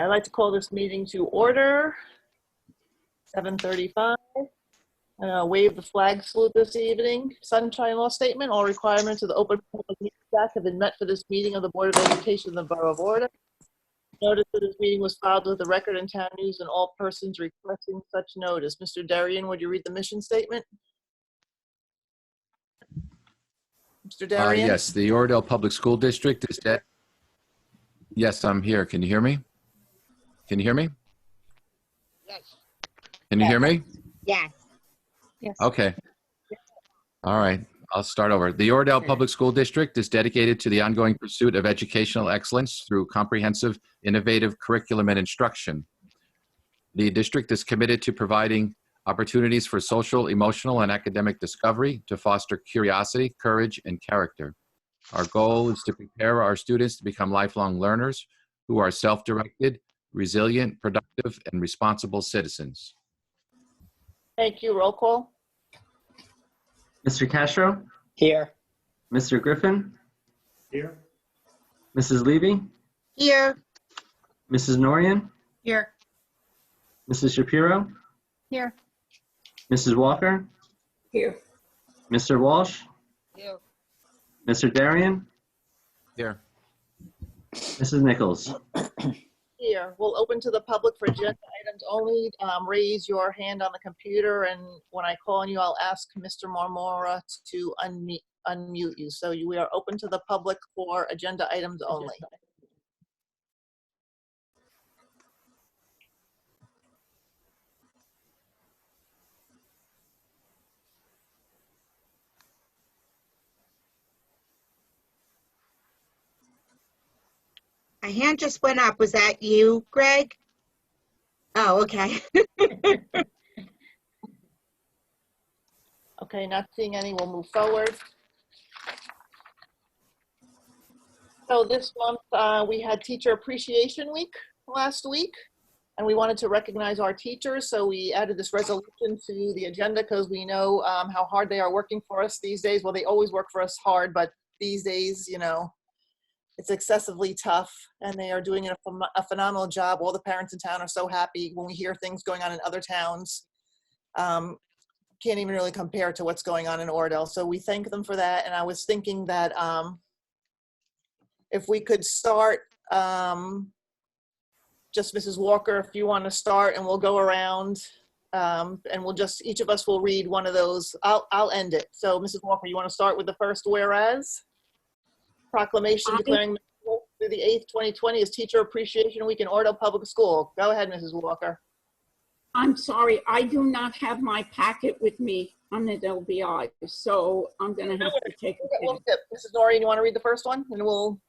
I'd like to call this meeting to order, 7:35. Wave the flag salute this evening. Sunshine law statement. All requirements of the Open Public Meetings Act have been met for this meeting of the Board of Education of the Borough of Oradell. Notice of this meeting was filed with the Record and Town News and all persons requesting such notice. Mr. Darian, would you read the mission statement? Mr. Darian? Yes, the Oradell Public School District is dead. Yes, I'm here. Can you hear me? Can you hear me? Yes. Can you hear me? Yes. Yes. Okay. All right. I'll start over. The Oradell Public School District is dedicated to the ongoing pursuit of educational excellence through comprehensive, innovative curriculum and instruction. The district is committed to providing opportunities for social, emotional, and academic discovery to foster curiosity, courage, and character. Our goal is to prepare our students to become lifelong learners who are self-directed, resilient, productive, and responsible citizens. Thank you. Roll call. Mr. Castro? Here. Mr. Griffin? Here. Mrs. Levy? Here. Mrs. Norian? Here. Mrs. Shapiro? Here. Mrs. Walker? Here. Mr. Walsh? Here. Mr. Darian? Here. Mrs. Nichols? Here, we'll open to the public for agenda items only. Raise your hand on the computer, and when I call on you, I'll ask Mr. Marmora to unmute you. So we are open to the public for agenda items only. A hand just went up. Was that you, Greg? Oh, okay. Okay, not seeing any, we'll move forward. So this month, we had Teacher Appreciation Week last week, and we wanted to recognize our teachers, so we added this resolution to the agenda because we know how hard they are working for us these days. Well, they always work for us hard, but these days, you know, it's excessively tough, and they are doing a phenomenal job. All the parents in town are so happy when we hear things going on in other towns. Can't even really compare to what's going on in Oradell. So we thank them for that. And I was thinking that if we could start, just Mrs. Walker, if you want to start, and we'll go around, and we'll just, each of us will read one of those. I'll end it. So Mrs. Walker, you want to start with the first whereas? Proclamation declaring through the 8th, 2020 is Teacher Appreciation Week in Oradell Public School. Go ahead, Mrs. Walker. I'm sorry, I do not have my packet with me on the LBI, so I'm going to have to take a We'll minute. skip. Mrs. Noreen, you want to read the first one? And we'll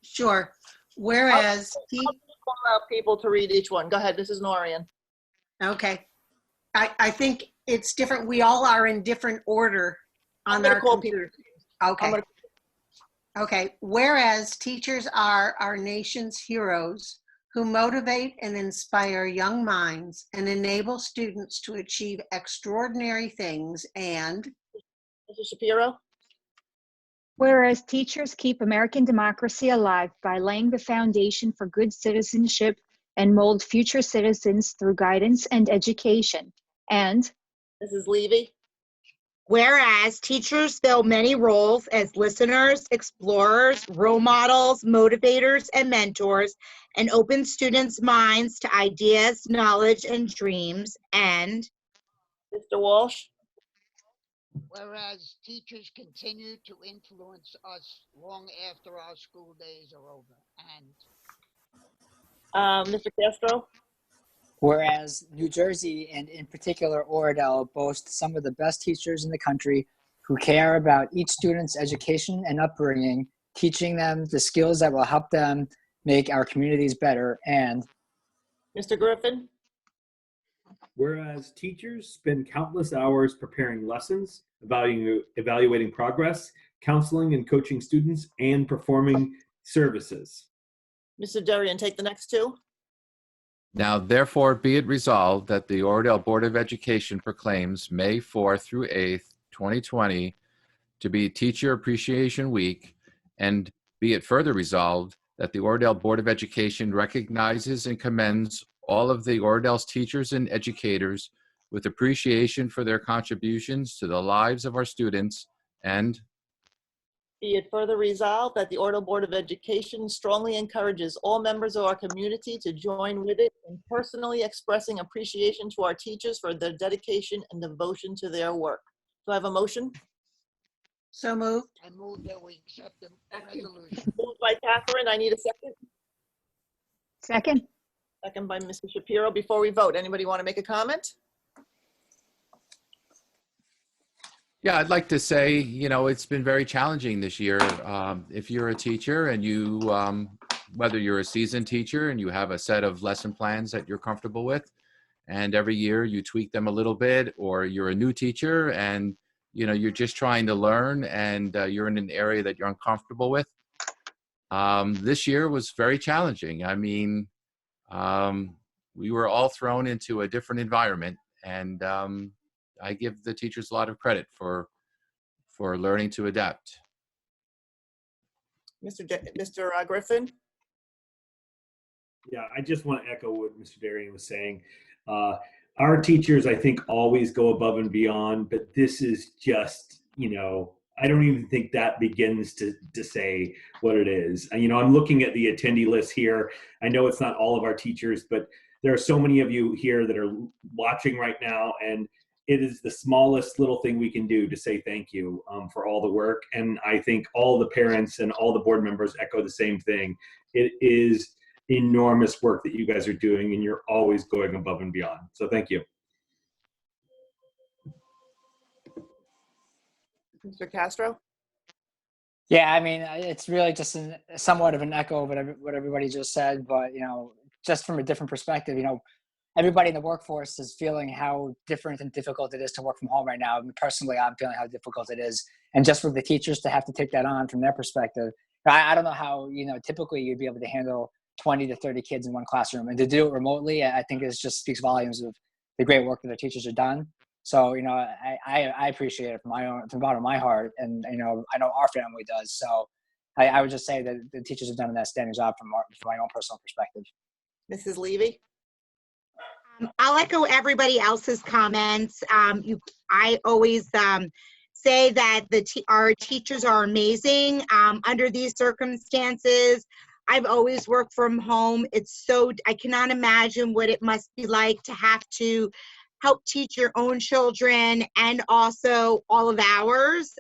Sure. Whereas, I'll call out people to read each one. Go ahead, Mrs. Noreen. okay. I think it's different. We all are in different order I'm on going our to call computer. people. Okay. Okay. Whereas teachers are our nation's heroes who motivate and inspire young minds and enable students to achieve extraordinary things, and Mrs. Shapiro. Whereas teachers keep American democracy alive by laying the foundation for good citizenship and mold future citizens through guidance and education. And Mrs. Levy. Whereas teachers fill many roles as listeners, explorers, role models, motivators, and mentors, and open students' minds to ideas, knowledge, and dreams. And Mr. Walsh. Whereas teachers continue to influence us long after our school days are over. And Mr. Castro. Whereas New Jersey, and in particular Oradell, boasts some of the best teachers in the country who care about each student's education and upbringing, teaching them the skills that will help them make our communities better. And Mr. Griffin. Whereas teachers spend countless hours preparing lessons, evaluating progress, counseling and coaching students, and performing services. Mr. Darian, take the next two. Now, therefore, be it resolved that the Oradell Board of Education proclaims May 4th through 8th, 2020 to be Teacher Appreciation Week, and be it further resolved that the Oradell Board of Education recognizes and commends all of the Oradell's teachers and educators with appreciation for their contributions to the lives of our students, and be it further resolved that the Oradell Board of Education strongly encourages all members of our community to join with it in personally expressing appreciation to our teachers for their dedication and devotion to their work. Do I have a motion? So moved. I move that we accept the resolution. Moved by Catherine. I need a second. Second. Second by Mrs. Shapiro. Before we vote, anybody want to make a comment? yeah, I'd like to say, it's been very challenging this year. If you're a teacher and you, whether you're a seasoned teacher and you have a set of lesson plans that you're comfortable with, and every year you tweak them a little bit, or you're a new teacher and you're just trying to learn and you're in an area that you're uncomfortable with. This year was very challenging. I mean, we were all thrown into a different environment, and I give the teachers a lot of credit for learning to adapt. Mr. Griffin? Yeah, I just want to echo what Mr. Darian was saying. Our teachers, I think, always go above and beyond, but this is just, I don't even think that begins to say what it is. I'm looking at the attendee list here. I know it's not all of our teachers, but there are so many of you here that are watching right now, and it is the smallest little thing we can do to say thank you for all the work. And I think all the parents and all the board members echo the same thing. It is enormous work that you guys are doing, and you're always going above and beyond. So thank you. Mr. Castro? Yeah, I mean, it's really just somewhat of an echo of what everybody just said, but, just from a different perspective, everybody in the workforce is feeling how different and difficult it is to work from home right now. I mean, personally, I'm feeling how difficult it is. And just for the teachers to have to take that on from their perspective, I don't know how, typically you'd be able to handle 20 to 30 kids in one classroom, and to do it remotely, I think it just speaks volumes of the great work that the teachers have done. So, I appreciate it from the bottom of my heart, and, I know our family does. So I would just say that the teachers have done an outstanding job from my own personal perspective. Mrs. Levy? I'll echo everybody else's comments. I always say that our teachers are amazing under these circumstances. I've always worked from home. I cannot imagine what it must be like to have to help teach your own children and also all of ours.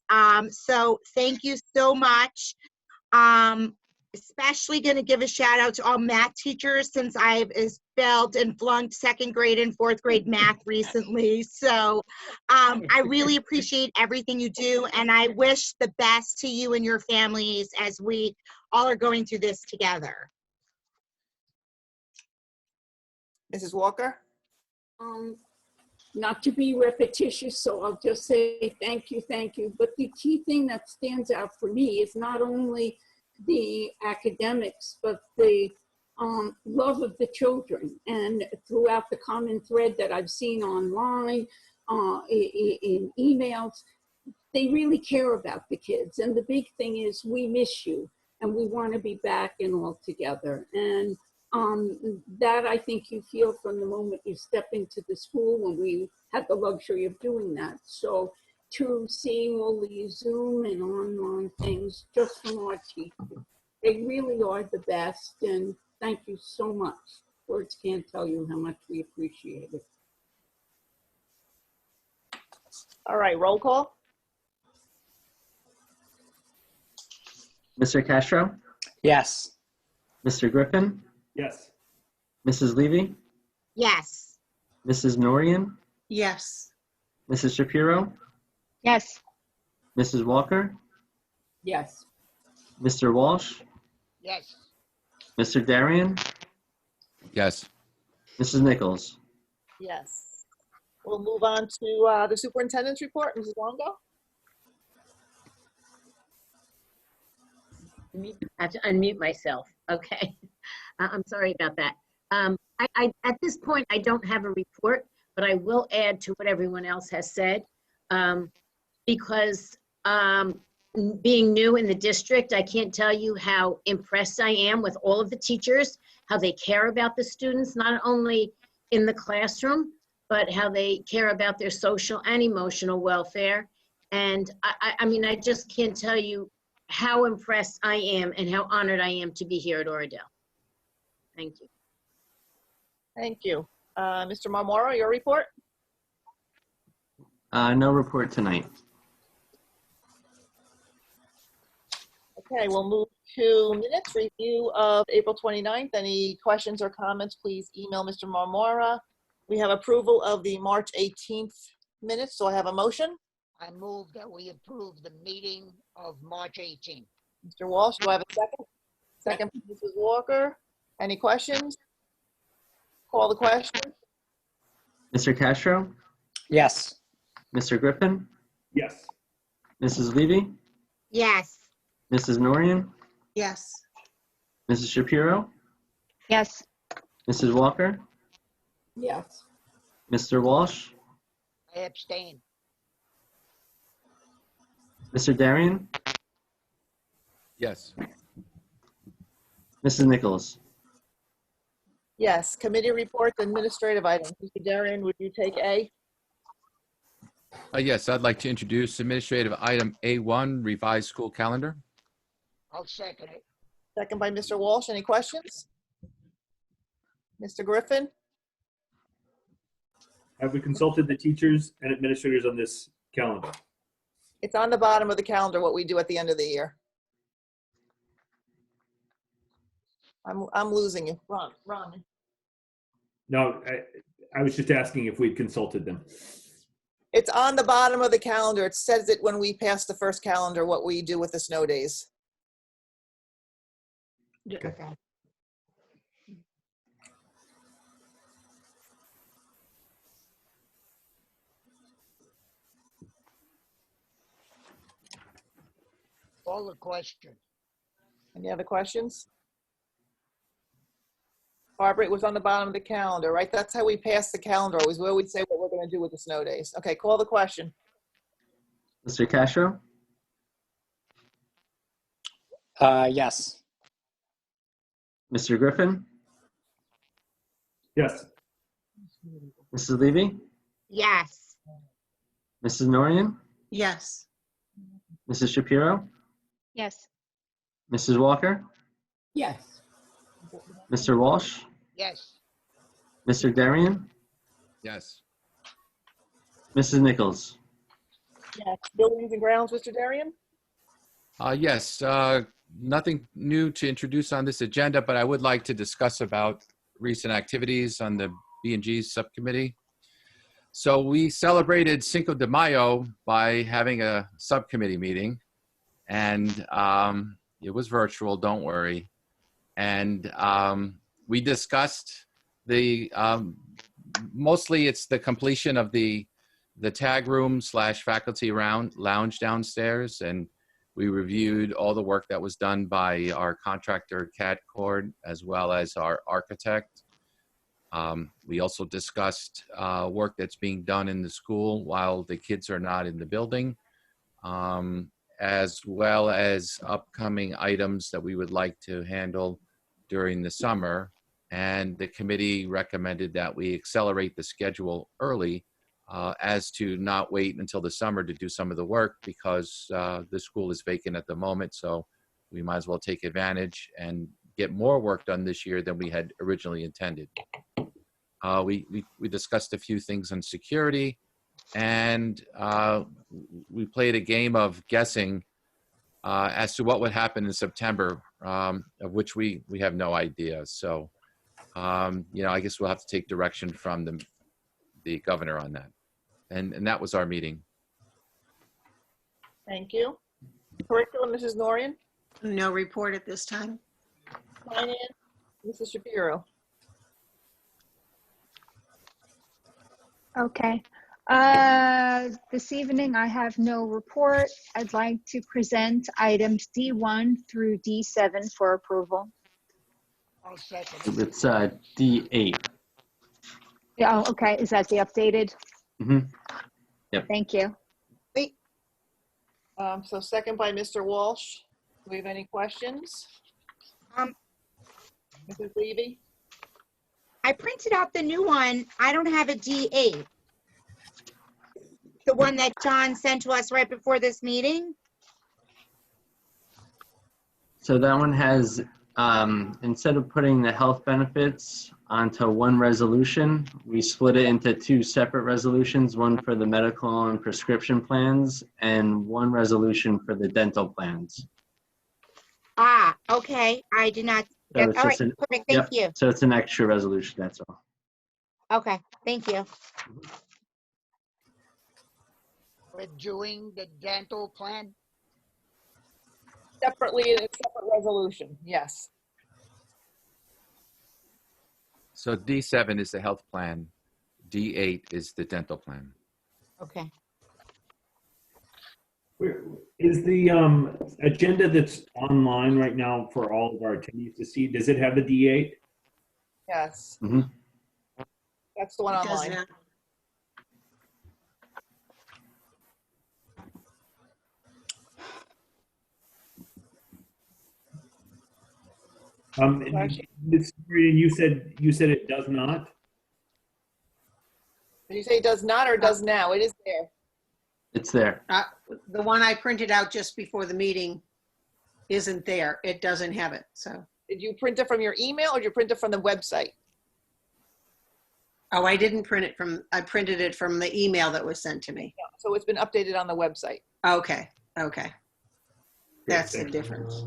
So thank you so much. Especially going to give a shout out to all math teachers, since I've failed and flunked second grade and fourth grade math recently. So I really appreciate everything you do, and I wish the best to you and your families as we all are going through this together. Mrs. Walker? Not to be repetitious, so I'll just say thank you. But the key thing that stands out for me is not only the academics, but the love of the children. And throughout the common thread that I've seen online, in emails, they really care about the kids. And the big thing is, we miss you and we want to be back and all together. And that I think you feel from the moment you step into the school, when we had the luxury of doing that. So to seeing all these Zoom and online things just from our teachers, they really are the best. And thank you so much. Words can't tell you how much we appreciate it. All right, roll call. Mr. Castro? Yes. Mr. Griffin? Yes. Mrs. Levy? Yes. Mrs. Norian? Yes. Mrs. Shapiro? Yes. Mrs. Walker? Yes. Mr. Walsh? Yes. Mr. Darian? Yes. Mrs. Nichols? Yes. We'll move on to the superintendent's report. Mrs. Longo? I have to unmute myself. Okay. I'm sorry about that. At this point, I don't have a report, but I will add to what everyone else has said, because being new in the district, I can't tell you how impressed I am with all of the teachers, how they care about the students, not only in the classroom, but how they care about their social and emotional welfare. And I mean, I just can't tell you how impressed I am and how honored I am to be here at Oradell. Thank you. Thank you. Mr. Marmora, your report? No report tonight. Okay, we'll move to minutes, review of April 29th. Any questions or comments, please email Mr. Marmora. We have approval of the March 18th minutes, so I have a motion. I move that we approve the meeting of March 18th. Mr. Walsh, do I have a second? Second, Mrs. Walker. Any questions? Call the question. Mr. Castro, Yes. Mr. Griffin, Yes. Mrs. Levy, Yes. Mrs. Norian, Yes. Mrs. Shapiro, Yes. Mrs. Walker, Yes. Mr. Walsh, I abstain. Mr. Darian, Yes. Mrs. Nichols. Yes, committee reports, administrative items. Mr. Darian, would you take A? Yes, I'd like to introduce administrative item A1, revised school calendar. I'll second it. Second by Mr. Walsh. Any questions? Mr. Griffin? Have we consulted the teachers and administrators on this calendar? It's on the bottom of the calendar, what we do at the end of the year. I'm losing you. Ron. No, I was just asking if we'd consulted them. It's on the bottom of the calendar. It says it when we pass the first calendar, what we do with the snow days. Okay. Call the question. Any other questions? Barbara, it was on the bottom of the calendar, right? That's how we pass the calendar, always where we say what we're going to do with the snow days. Okay, call the question. Mr. Castro, Yes. Mr. Griffin, Yes. Mrs. Levy, Yes. Mrs. Norian, Yes. Mrs. Shapiro, Yes. Mrs. Walker, Yes. Mr. Walsh, Yes. Mr. Darian, Yes. Mrs. Nichols. Yes. Buildings and grounds, Mr. Darian? Yes, nothing new to introduce on this agenda, but I would like to discuss about recent activities on the B&G subcommittee. So we celebrated Cinco de Mayo by having a subcommittee meeting, and it was virtual, don't worry. And we discussed the, mostly it's the completion of the tag room / faculty lounge downstairs, and we reviewed all the work that was done by our contractor, CADCord, as well as our architect. We also discussed work that's being done in the school while the kids are not in the building, as well as upcoming items that we would like to handle during the summer. And the committee recommended that we accelerate the schedule early, as to not wait until the summer to do some of the work, because the school is vacant at the moment. So we might as well take advantage and get more work done this year than we had originally intended. We discussed a few things on security, and we played a game of guessing as to what would happen in September, of which we have no idea. So, I guess we'll have to take direction from the governor on that. And that was our meeting. Thank you. Curriculum, Mrs. Norian? No report at this time. Finance, Mrs. Shapiro? Okay. This evening, I have no report. I'd like to present items D1 through D7 for approval. I'll second it. It's D8. Yeah, oh, okay. Is that the updated? Mm-hmm. Yep. Thank you. So second by Mr. Walsh. Do we have any questions? Um, Mrs. Levy? I printed out the new one. I don't have a D8. The one that John sent to us right before this meeting. So that one has, instead of putting the health benefits onto one resolution, we split it into two separate resolutions, one for the medical and prescription plans and one resolution for the dental plans. Ah, okay. I did not. So All it's right, just an, perfect. yep, Thank you. so it's an extra resolution, that's all. Okay, thank you. We're doing the dental plan. Separately, in a separate resolution, yes. So D7 is the health plan. D8 is the dental plan. Okay. Is the agenda that's online right now for all of our attendees to see, does it have the D8? Yes. Mhm. That's the one It does online. not. Actually- Ms. Maria, you said it does not? Did you say it does not or does now? It is there. It's there. The one I printed out just before the meeting isn't there. It doesn't have it, so. Did you print it from your email or did you print it from the website? Oh, I didn't print it from, I printed it from the email that was sent to me. No, so it's been updated on the website. Okay, okay. That's the difference.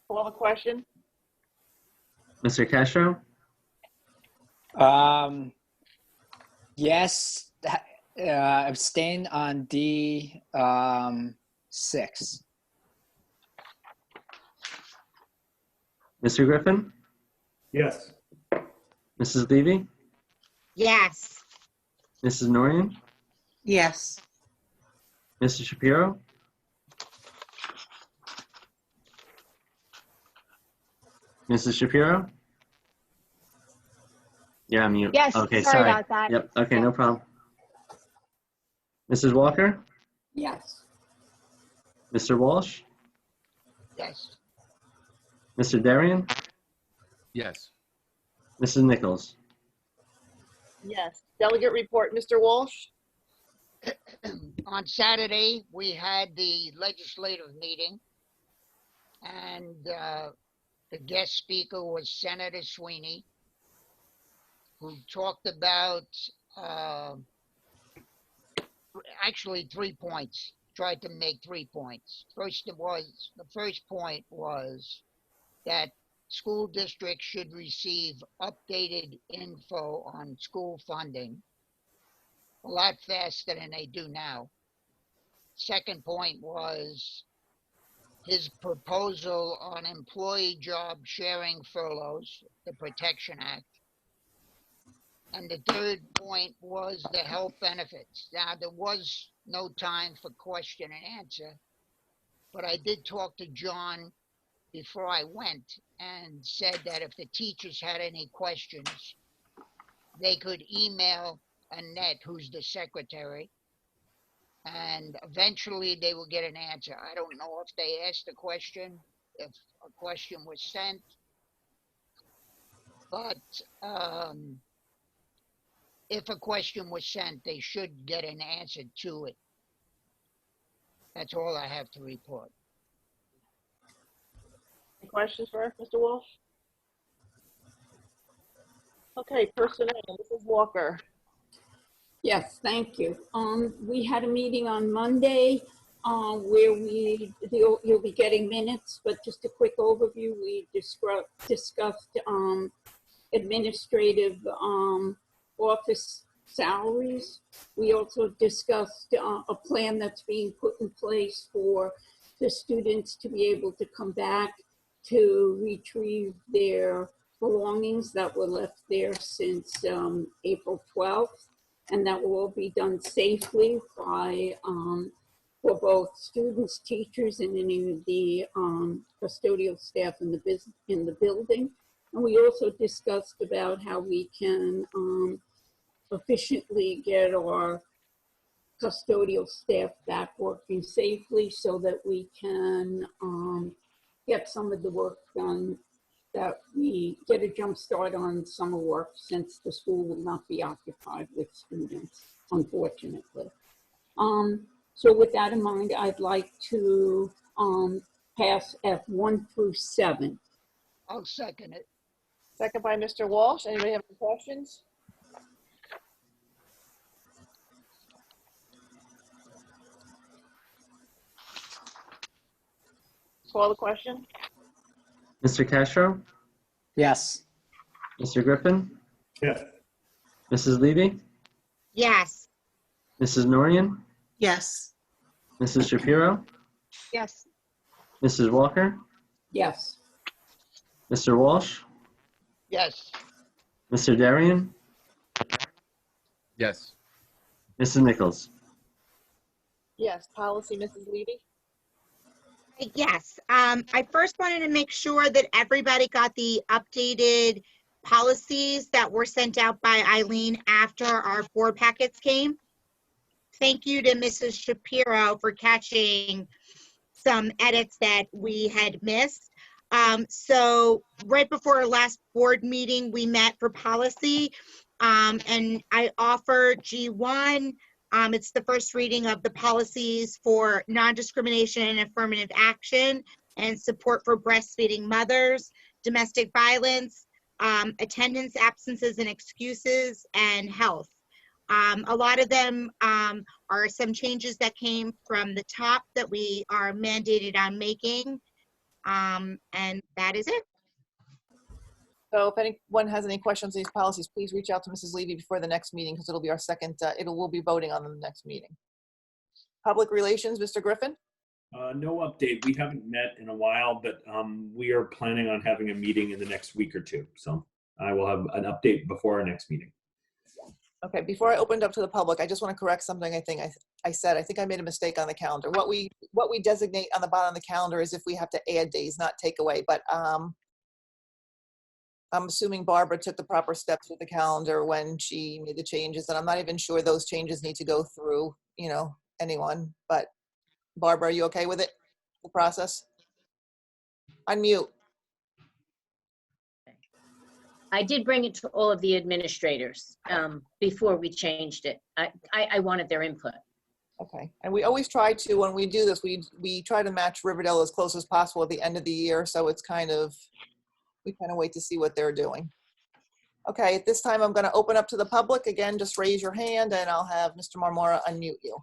Call the question? Mr. Castro? Yes, abstain on D6. Mr. Griffin? Yes. Mrs. Levy? Yes. Mrs. Norian? Yes. Mr. Shapiro? Mrs. Shapiro? You're on mute. Yes, Okay, sorry about that. Yep, okay, no problem. Mrs. Walker? Yes. Mr. Walsh? Yes. Mr. Darian? Yes. Mrs. Nichols? Yes. Delegate report, Mr. Walsh? On Saturday, we had the legislative meeting, and the guest speaker was Senator Sweeney, who talked about actually 3 points, tried to make 3 points. The first point was that school districts should receive updated info on school funding a lot faster than they do now. Second point was his proposal on employee job sharing furloughs, the Protection Act. And the third point was the health benefits. Now, there was no time for question and answer, but I did talk to John before I went and said that if the teachers had any questions, they could email Annette, who's the secretary, and eventually they will get an answer. I don't know if they asked a question, if a question was sent, but if a question was sent, they should get an answer to it. That's all I have to report. Any questions for Mr. Walsh? Okay, personnel, Mrs. Walker. Yes, thank you. We had a meeting on Monday where you'll be getting minutes, but just a quick overview. We discussed administrative office salaries. We also discussed a plan that's being put in place for the students to be able to come back to retrieve their belongings that were left there since April 12th. And that will all be done safely by, for both students, teachers, and any of the custodial staff in the building. And we also discussed about how we can efficiently get our custodial staff back working safely so that we can get some of the work done, that we get a jump start on summer work, since the school will not be occupied with students, unfortunately. So with that in mind, I'd like to pass F1 through 7. I'll second it. Second by Mr. Walsh. Anybody have any questions? Call the question. Mr. Castro, Yes. Mr. Griffin, Yes. Mrs. Levy, Yes. Mrs. Norian, Yes. Mrs. Shapiro, Yes. Mrs. Walker, Yes. Mr. Walsh, Yes. Mr. Darian, Yes. Mrs. Nichols. Yes, policy, Mrs. Levy. Yes. I first wanted to make sure that everybody got the updated policies that were sent out by Eileen after our board packets came. Thank you to Mrs. Shapiro for catching some edits that we had missed. So right before our last board meeting, we met for policy, and I offered G1. It's the first reading of the policies for non-discrimination and affirmative action and support for breastfeeding mothers, domestic violence, attendance, absences and excuses, and health. A lot of them are some changes that came from the top that we are mandated on making. And that is it. So if anyone has any questions on these policies, please reach out to Mrs. Levy before the next meeting, because it'll be our second, we'll be voting on them the next meeting. Public relations, Mr. Griffin? No update. We haven't met in a while, but we are planning on having a meeting in the next week or two. So I will have an update before our next meeting. Okay, before I opened up to the public, I just want to correct something I think I said. I think I made a mistake on the calendar. What we designate on the bottom of the calendar is if we have to add days, not take away. But I'm assuming Barbara took the proper steps with the calendar when she made the changes, and I'm not even sure those changes need to go through, anyone. But Barbara, are you okay with it, the process? Unmute. I did bring it to all of the administrators before we changed it. I wanted their input. Okay, and we always try to, when we do this, we try to match Riverdale as close as possible at the end of the year, so it's we kind of wait to see what they're doing. Okay, at this time, I'm going to open up to the public. Again, just raise your hand and I'll have Mr. Marmora unmute you.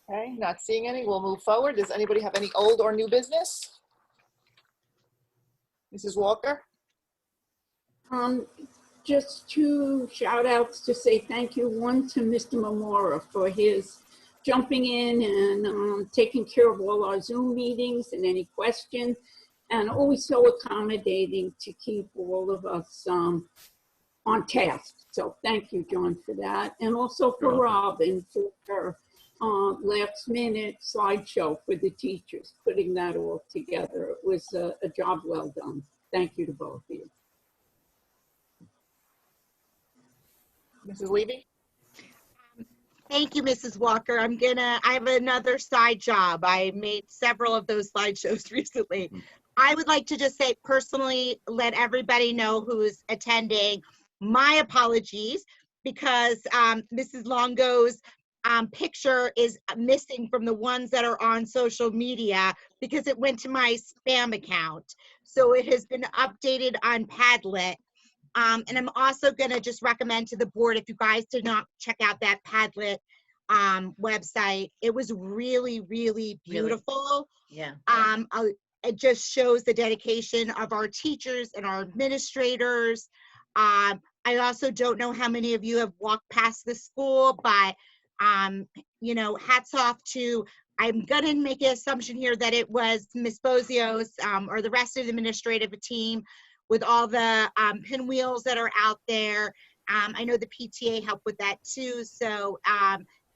Okay, not seeing any. We'll move forward. Does anybody have any old or new business? Mrs. Walker? Just two shout outs to say thank you. One to Mr. Mamora for his jumping in and taking care of all our Zoom meetings and any questions, and always so accommodating to keep all of us on task. So thank you, John, for that. And also for Robin for her last minute slideshow for the teachers, putting that all together. It was a job well done. Thank you to both of you. Mrs. Levy? Thank you, Mrs. Walker. I have another side job. I made several of those slideshows recently. I would like to just say personally, let everybody know who's attending my apologies, because Mrs. Longo's picture is missing from the ones that are on social media because it went to my spam account. So it has been updated on Padlet. And I'm also going to just recommend to the board, if you guys did not check out that Padlet website, it was really, really beautiful. Yeah. It just shows the dedication of our teachers and our administrators. I also don't know how many of you have walked past the school, but hats off to I'm gonna make an assumption here that it was Ms. Bozio's or the rest of the administrative team with all the pinwheels that are out there. I know the PTA helped with that too. So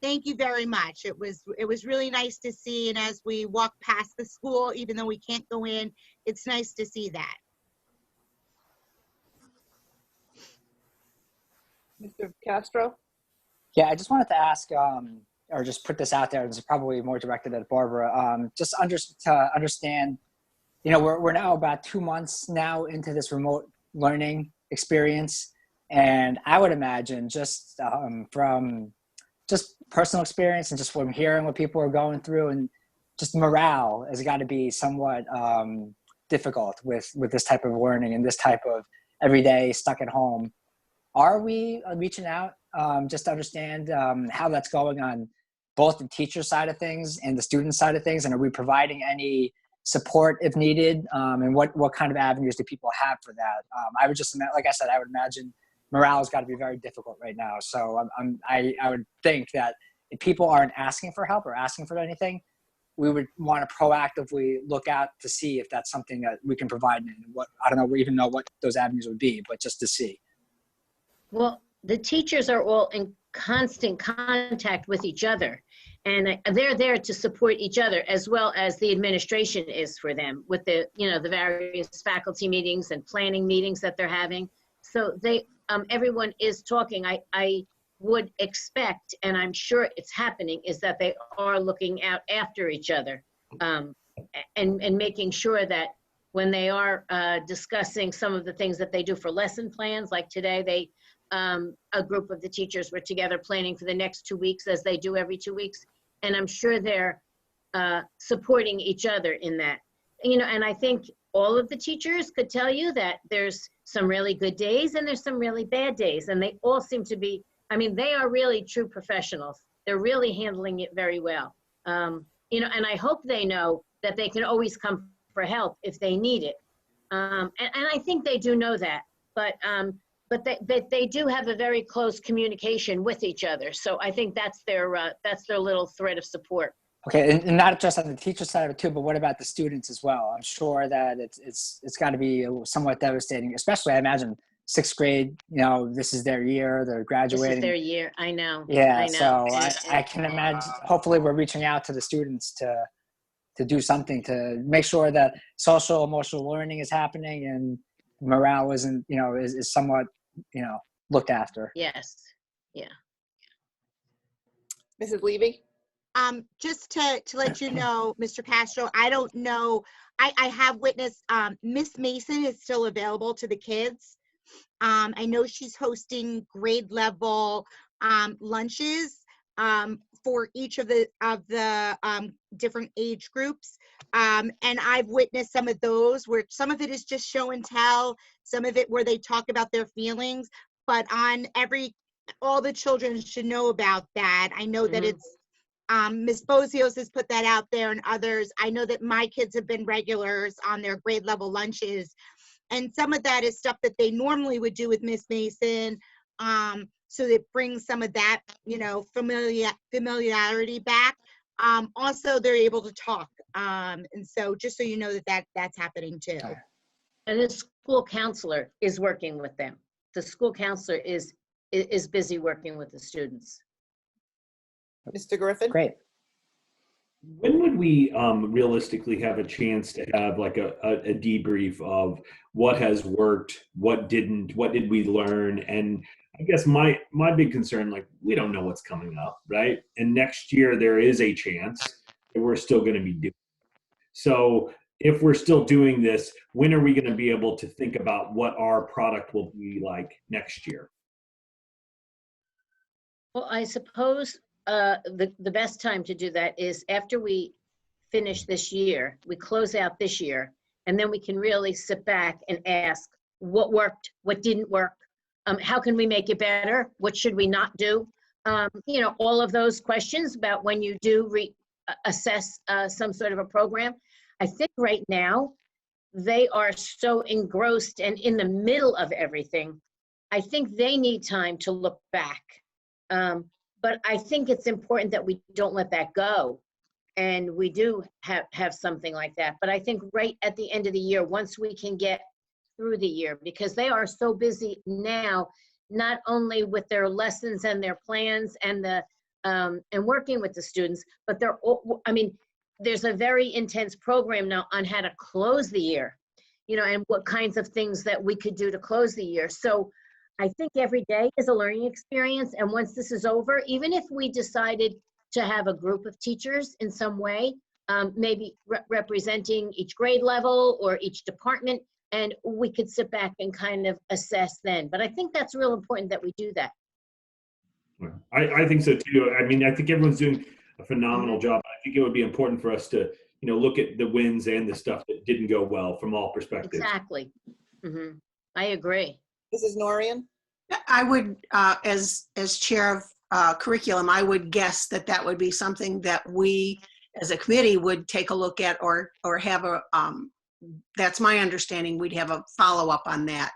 thank you very much. It was really nice to see. And as we walk past the school, even though we can't go in, it's nice to see that. Mr. Castro? Yeah, I just wanted to ask, or just put this out there. This is probably more directed at Barbara. Just to understand, you know, we're now about 2 months now into this remote learning experience, and I would imagine just from just personal experience and just from hearing what people are going through, and just morale has got to be somewhat difficult with this type of learning and this type of everyday stuck at home. Are we reaching out just to understand how that's going on both the teacher side of things and the student side of things? And are we providing any support if needed? And what kind of avenues do people have for that? I would just, like I said, I would imagine morale has got to be very difficult right now. So I would think that if people aren't asking for help or asking for anything, we would want to proactively look out to see if that's something that we can provide. And what, I don't know, even know what those avenues would be, but just to see. Well, the teachers are all in constant contact with each other, and they're there to support each other as well as the administration is for them with the, you know, the various faculty meetings and planning meetings that they're having. So they, everyone is talking. I would expect, and I'm sure it's happening, is that they are looking out after each other and making sure that when they are discussing some of the things that they do for lesson plans, like today, a group of the teachers were together planning for the next 2 weeks, as they do every 2 weeks. And I'm sure they're supporting each other in that. You know, and I think all of the teachers could tell you that there's some really good days and there's some really bad days. And they all seem to be, I mean, they are really true professionals. They're really handling it very well. You know, and I hope they know that they can always come for help if they need it. And I think they do know that. But they do have a very close communication with each other. So I think that's their little thread of support. Okay, and not just on the teacher side of it too, but what about the students as well? I'm sure that it's got to be somewhat devastating, especially I imagine 6th grade. You know, this is their year; they're graduating. This is their year. I know. Yeah, I know. so I can imagine. Hopefully, we're reaching out to the students to do something to make sure that social emotional learning is happening and morale isn't, you know, is somewhat, you know, looked after. Yes. Yeah. Mrs. Levy? Just to let you know, Mr. Castro, I don't know, I have witnessed, Miss Mason is still available to the kids. I know she's hosting grade level lunches for each of the different age groups. And I've witnessed some of those where some of it is just show and tell, some of it where they talk about their feelings, but all the children should know about that. I know that it's, Ms. Bozios has put that out there and others. I know that my kids have been regulars on their grade level lunches. And some of that is stuff that they normally would do with Miss Mason. So it brings some of that, you know, familiarity back. Also, they're able to talk. And so just so you know that's happening too. And the school counselor is working with them. The school counselor is busy working with the students. Mr. Griffin? Great. When would we realistically have a chance to have like a debrief of what has worked, what didn't, what did we learn? And I guess my big concern, like, we don't know what's coming up, right? And next year there is a chance that we're still going to be doing. So if we're still doing this, when are we going to be able to think about what our product will be like next year? Well, I suppose the best time to do that is after we finish this year, we close out this year, and then we can really sit back and ask what worked, what didn't work, how can we make it better, what should we not do? You know, all of those questions about when you do assess some sort of a program. I think right now they are so engrossed and in the middle of everything. I think they need time to look back. But I think it's important that we don't let that go. and we do have something like that. But I think right at the end of the year, once we can get through the year, because they are so busy now, not only with their lessons and their plans and the and working with the students, but they're all, I mean, there's a very intense program now on how to close the year, you know, and what kinds of things that we could do to close the year. So I think every day is a learning experience. And once this is over, even if we decided to have a group of teachers in some way, maybe representing each grade level or each department, and we could sit back and kind of assess then. But I think that's real important that we do that. I think so too. I mean, I think everyone's doing a phenomenal job. I think it would be important for us to, you know, look at the wins and the stuff that didn't go well from all perspectives. Exactly. I agree. Mrs. Norian? I would, as chair of curriculum, I would guess that that would be something that we as a committee would take a look at, or have a, that's my understanding, we'd have a follow-up on that.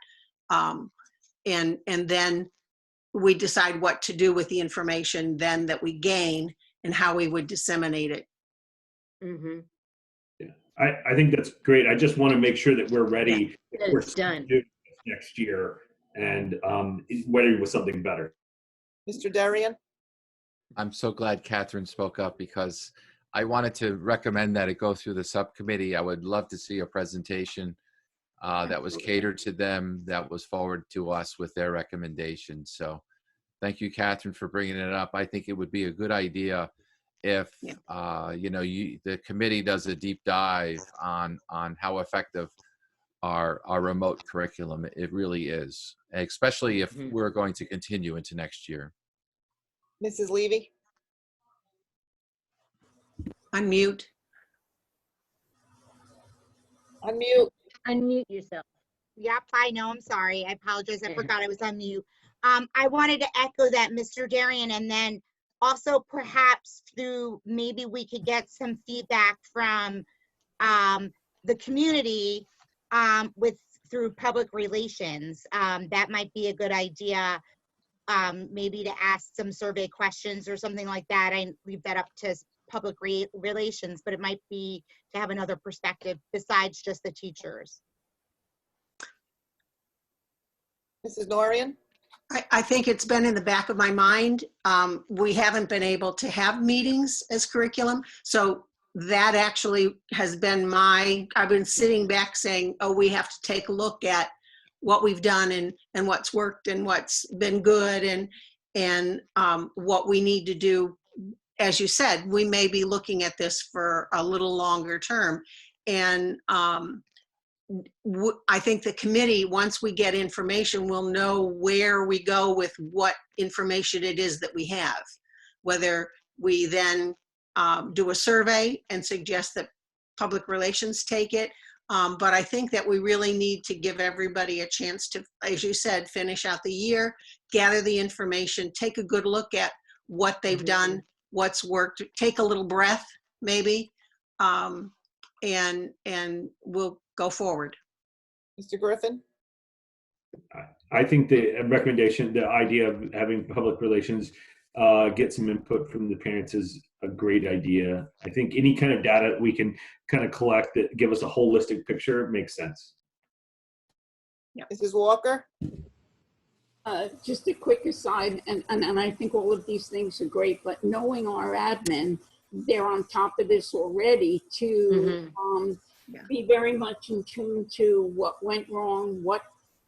And then we decide what to do with the information then that we gain and how we would disseminate it. Yeah, I think that's great. I just want to make sure that we're ready. That We're it's done. next year, and ready with something better. Mr. Darian? I'm so glad Catherine spoke up, because I wanted to recommend that it go through the subcommittee. I would love to see a presentation that was catered to them, that was forwarded to us with their recommendations. So thank you, Catherine, for bringing it up. I think it would be a good idea if you know, the committee does a deep dive on how effective our remote curriculum it really is, especially if we're going to continue into next year. Mrs. Levy? Unmute. Unmute. Unmute yourself. Yep, I know, I'm sorry. I apologize. I forgot I was on mute. I wanted to echo that, Mr. Darian, and then also perhaps through, maybe we could get some feedback from the community through public relations. That might be a good idea, maybe to ask some survey questions or something like that. I leave that up to public relations, but it might be to have another perspective besides just the teachers. Mrs. Norian? I think it's been in the back of my mind. We haven't been able to have meetings as curriculum. So that actually has been I've been sitting back saying, oh, we have to take a look at what we've done and what's worked and what's been good and what we need to do. As you said, we may be looking at this for a little longer term. And I think the committee, once we get information, will know where we go with what information it is that we have. Whether we then do a survey and suggest that public relations take it. But I think that we really need to give everybody a chance to, as you said, finish out the year, gather the information, take a good look at what they've done, what's worked, take a little breath maybe, and we'll go forward. Mr. Griffin? I think the recommendation, the idea of having public relations get some input from the parents is a great idea. I think any kind of data we can kind of collect that give us a holistic picture makes sense. Mrs. Walker? Just a quick aside, and I think all of these things are great, but knowing our admin, they're on top of this already to be very much in tune to what went wrong, what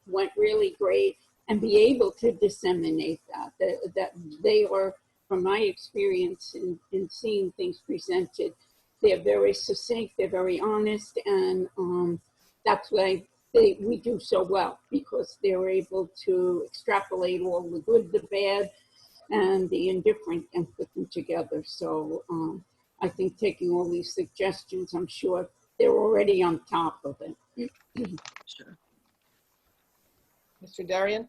went really great, and be able to disseminate that they are, from my experience in seeing things presented, they're very succinct, they're very honest, and that's why we do so well, because they're able to extrapolate all the good, the bad, and the indifferent and put them together. So I think taking all these suggestions, I'm sure they're already on top of it. Sure. Mr. Darian?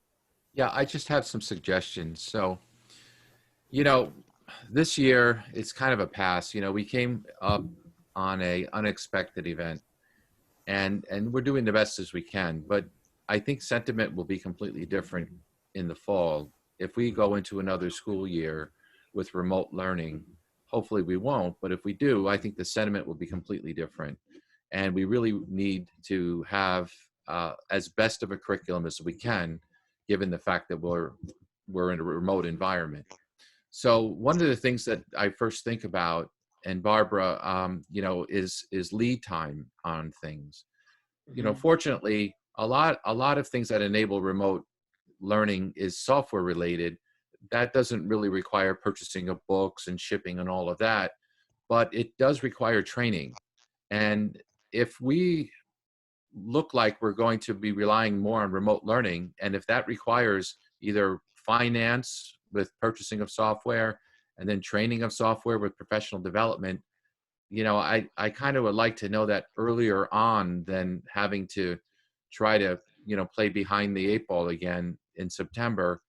Yeah, I just have some suggestions. So, you know, this year it's kind of a pass. You know, we came up on a unexpected event, and we're doing the best as we can. But I think sentiment will be completely different in the fall if we go into another school year with remote learning. hopefully we won't, but if we do, I think the sentiment will be completely different. And we really need to have as best of a curriculum as we can, given the fact that we're in a remote environment. So one of the things that I first think about, and Barbara, you know, is lead time on things. You know, fortunately, a lot of things that enable remote learning is software related. That doesn't really require purchasing of books and shipping and all of that, but it does require training. And if we look like we're going to be relying more on remote learning, and if that requires either finance with purchasing of software and then training of software with professional development, you know, I kind of would like to know that earlier on than having to try to, you know, play behind the 8 ball again in September,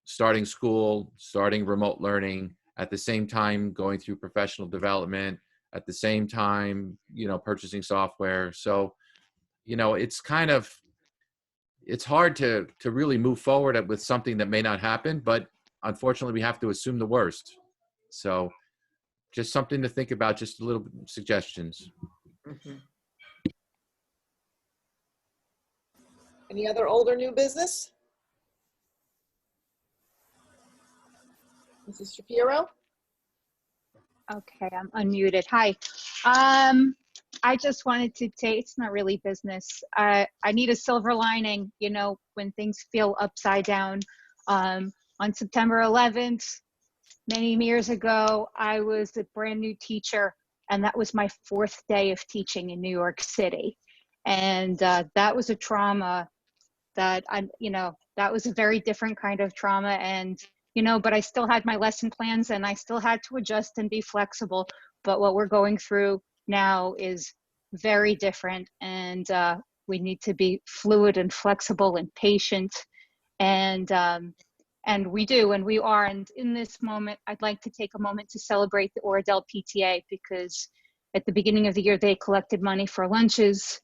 starting school, starting remote learning, at the same time going through professional development, at the same time, you know, purchasing software. So, you know, it's hard to really move forward with something that may not happen, but unfortunately we have to assume the worst. So just something to think about, just a little suggestions. Any other old or new business? Mrs. Shapiro? Okay, I'm unmuted. Hi. I just wanted to say, it's not really business. I need a silver lining, you know, when things feel upside down. On September 11th, many years ago, I was a brand new teacher, and that was my 4th day of teaching in New York City. And that was a trauma that that was a very different kind of trauma. And, you know, but I still had my lesson plans and I still had to adjust and be flexible. But what we're going through now is very different, and we need to be fluid and flexible and patient. And we do, and we are. And in this moment, I'd like to take a moment to celebrate the Oradell PTA, because at the beginning of the year, they collected money for lunches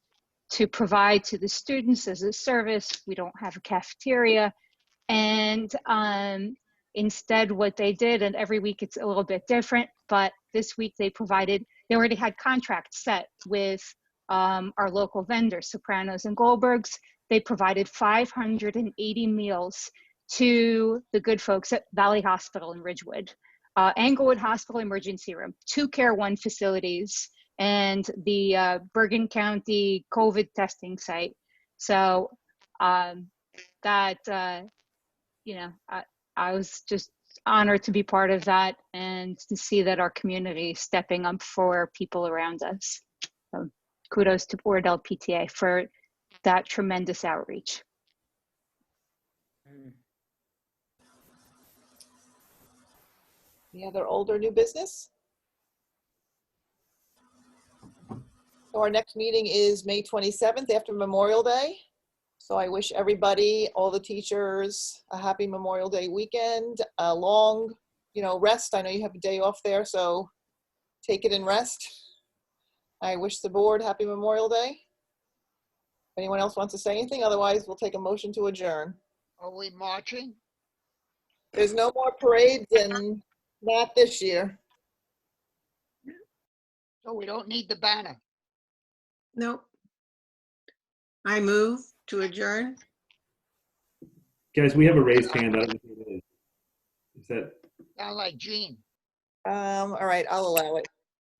to provide to the students as a service. We don't have a cafeteria. And instead what they did, and every week it's a little bit different, but this week they already had contracts set with our local vendors, Sopranos and Goldbergs. They provided 580 meals to the good folks at Valley Hospital in Ridgewood, Englewood Hospital Emergency Room, 2 Care One facilities, and the Bergen County COVID testing site. So you know, I was just honored to be part of that and to see that our community is stepping up for people around us. So kudos to Oradell PTA for that tremendous outreach. Any other old or new business? So our next meeting is May 27th after Memorial Day. So I wish everybody, all the teachers, a happy Memorial Day weekend, a long, you know, rest. I know you have a day off there, so take it and rest. I wish the board happy Memorial Day. Anyone else wants to say anything? Otherwise, we'll take a motion to adjourn. Are we marching? There's no more parades, and not this year. So we don't need the banner. Nope. I move to adjourn. Guys, we have a raised hand. I don't know who it is. Is that? Sound like Gene. All right, I'll allow it.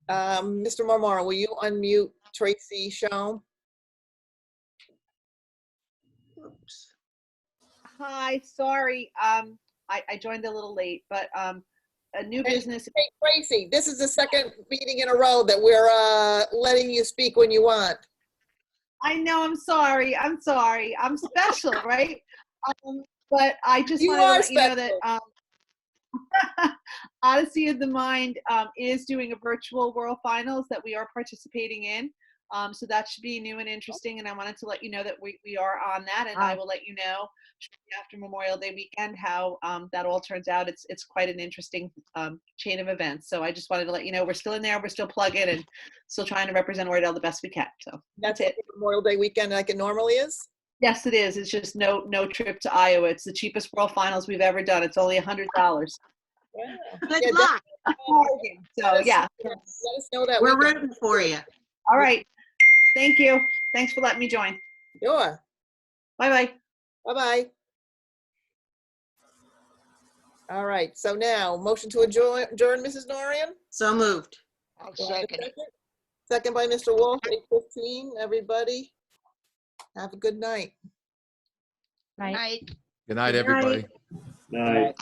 Mr. Marmara, will you unmute Tracy Schoen? Oops. Hi, sorry. I joined a little late, but a new business. Hey, Tracy, this is the second meeting in a row that we're letting you speak when you want. I know, I'm sorry. I'm special, right? But I just You wanted to are let you know special. that Odyssey of the Mind is doing a virtual World Finals that we are participating in. So that should be new and interesting. And I wanted to let you know that we are on that, and I will let you know after Memorial Day weekend how that all turns out. It's quite an interesting chain of events. So I just wanted to let you know we're still in there, we're still plugging and still trying to represent Oradell the best we can. So That's it. Memorial Day weekend like it normally is? Yes, it is. It's just no trip to Iowa. It's the cheapest World Finals we've ever done. It's only $100. Good Yeah, luck. So, yeah. Let us know that. We're weekend. rooting for you. All right. Thank you. Thanks for letting me join. Sure. Bye-bye. Bye-bye. All right, so now, motion to adjourn, Mrs. Norian? So moved. I'll Do I have a second it. Second by Mr. Wolf, 8:15, everybody. Have a good night. Right. Night. Good night, Good night. everybody. Night.